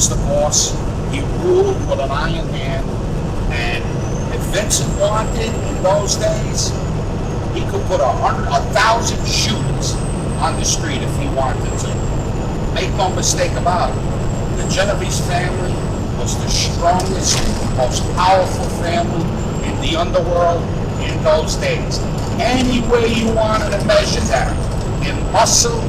was the boss. He ruled with an iron hand. And if Vincent wanted in those days, he could put 1,000 shooters on the street if he wanted to. Make no mistake about it. The Genovese family was the strongest, most powerful family in the underworld in those days. Any way you wanted to measure that, in muscle,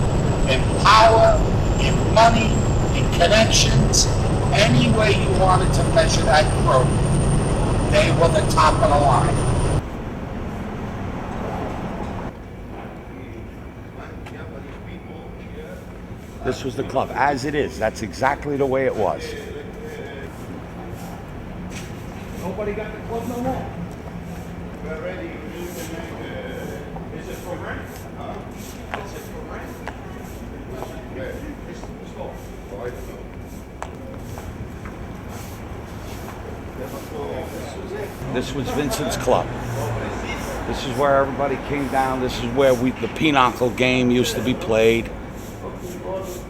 in power, in money, in connections, any way you wanted to measure that group, they were the top of the line. This was the club, as it is. That's exactly the way it was. Nobody got the club no more. We're ready. Is it for rent? Is it for rent? Let's go. This was Vincent's club. This is where everybody came down. This is where the pinochle game used to be played.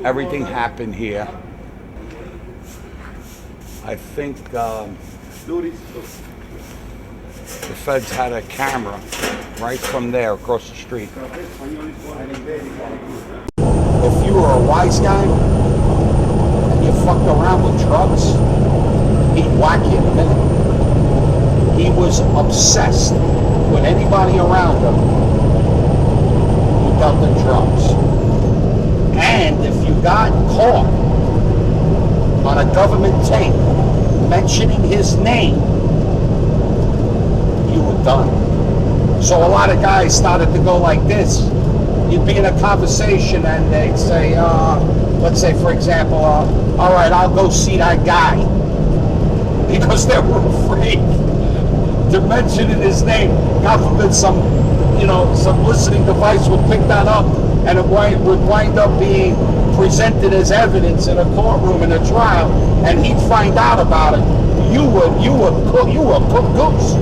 Everything happened here. I think the feds had a camera right from there across the street. If you were a wise guy and you fucked around with drugs, he'd whack you in a minute. He was obsessed with anybody around him who dealt in drugs. And if you got caught on a government tape mentioning his name, you were done. So a lot of guys started to go like this. You'd be in a conversation and they'd say, let's say for example, all right, I'll go see that guy. Because they were afraid to mention in his name. God forbid some listening device would pick that up and it would wind up being presented as evidence in a courtroom in a trial, and he'd find out about it. You were cooked goose.